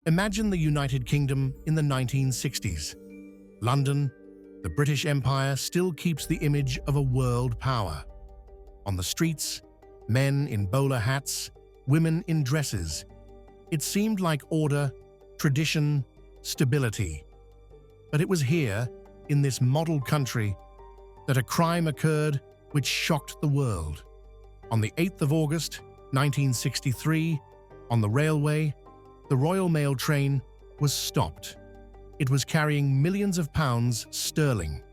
Imagine the United Kingdom in the 1960s. London, the British Empire, still keeps the image of a world power. On the streets, men in bowler hats, women in dresses. It seemed like order, tradition, stability. But it was here, in this model country, that a crime occurred which shocked the world. On the 8th of August, 1963, on the railway, the Royal Mail train was stopped. It was carrying millions of pounds sterling.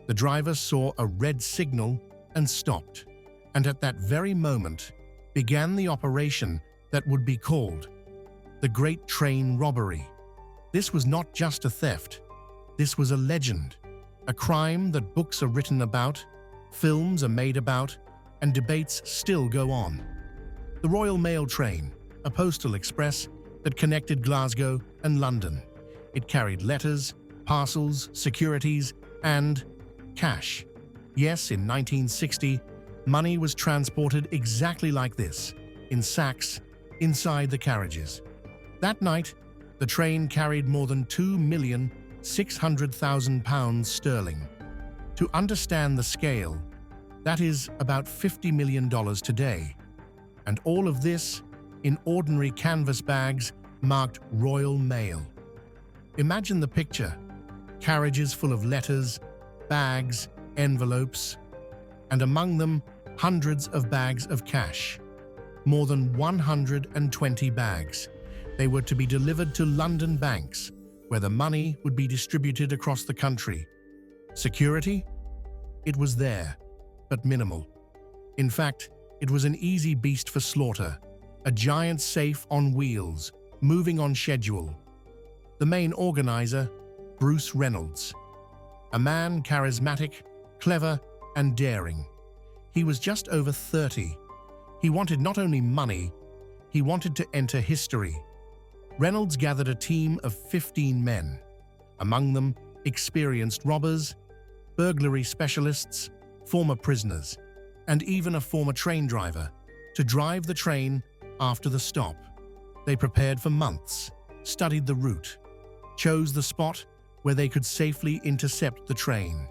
The driver saw a red signal and stopped. And at that very moment began the operation that would be called the Great Train Robbery. This was not just a theft. This was a legend, a crime that books are written about, films are made about, and debates still go on. The Royal Mail train, a postal express that connected Glasgow and London. It carried letters, parcels, securities, and cash. Yes, in 1960, money was transported exactly like this, in sacks, inside the carriages. That night, the train carried more than £2,600,000 sterling. To understand the scale, that is about $50 million today. And all of this in ordinary canvas bags marked Royal Mail. Imagine the picture: carriages full of letters, bags, envelopes, and among them hundreds of bags of cash. More than 120 bags. They were to be delivered to London banks, where the money would be distributed across the country. Security? It was there, but minimal. In fact, it was an easy beast for slaughter, a giant safe on wheels, moving on schedule. The main organizer, Bruce Reynolds. A man charismatic, clever, and daring. He was just over 30. He wanted not only money, he wanted to enter history. Reynolds gathered a team of 15 men, among them experienced robbers, burglary specialists, former prisoners, and even a former train driver, to drive the train after the stop. They prepared for months, studied the route, chose the spot where they could safely intercept the train.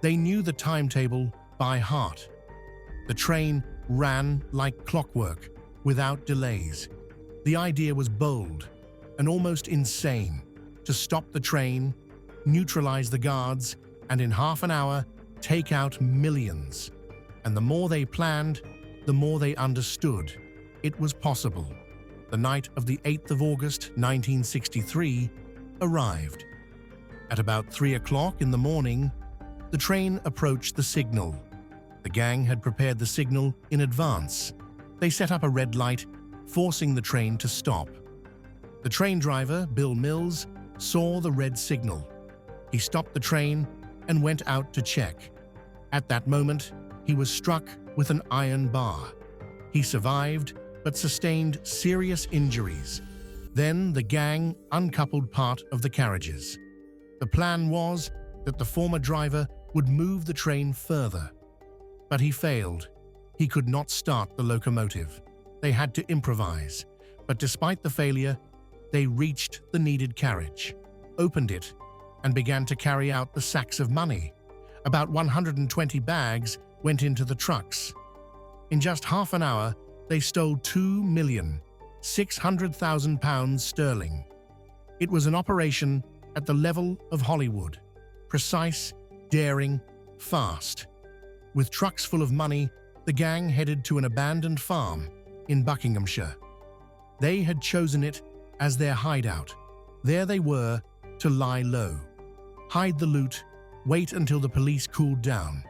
They knew the timetable by heart. The train ran like clockwork, without delays. The idea was bold and almost insane: to stop the train, neutralize the guards, and in half an hour, take out millions. And the more they planned, the more they understood it was possible. The night of the 8th of August, 1963, arrived. At about 3 o'clock in the morning, the train approached the signal. The gang had prepared the signal in advance. They set up a red light, forcing the train to stop. The train driver, Bill Mills, saw the red signal. He stopped the train and went out to check. At that moment, he was struck with an iron bar. He survived, but sustained serious injuries. Then the gang uncoupled part of the carriages. The plan was that the former driver would move the train further. But he failed. He could not start the locomotive. They had to improvise. But despite the failure, they reached the needed carriage, opened it, and began to carry out the sacks of money. About 120 bags went into the trucks. In just half an hour, they stole £2,600,000 sterling. It was an operation at the level of Hollywood. Precise, daring, fast. With trucks full of money, the gang headed to an abandoned farm in Buckinghamshire. They had chosen it as their hideout. There they were to lie low, hide the loot, wait until the police cooled down.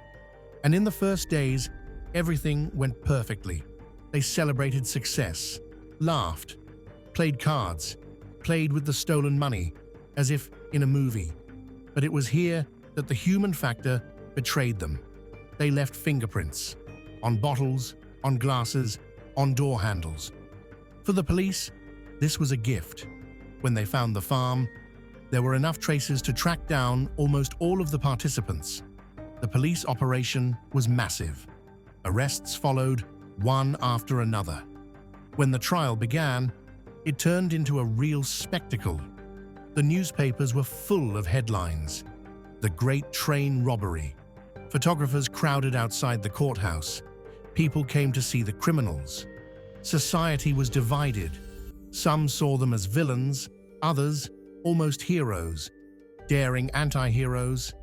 And in the first days, everything went perfectly. They celebrated success, laughed, played cards, played with the stolen money, as if in a movie. But it was here that the human factor betrayed them. They left fingerprints on bottles, on glasses, on door handles. For the police, this was a gift. When they found the farm, there were enough traces to track down almost all of the participants. The police operation was massive. Arrests followed, one after another. When the trial began, It turned into a real spectacle. The newspapers were full of headlines. The Great Train Robbery. Photographers crowded outside the courthouse. People came to see the criminals. Society was divided. Some saw them as villains, others almost heroes, daring anti-heroes.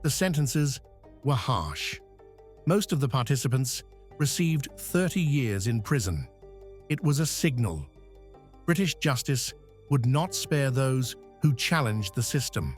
The sentences were harsh. Most of the participants received 30 years in prison. It was a signal. British justice would not spare those who challenged the system.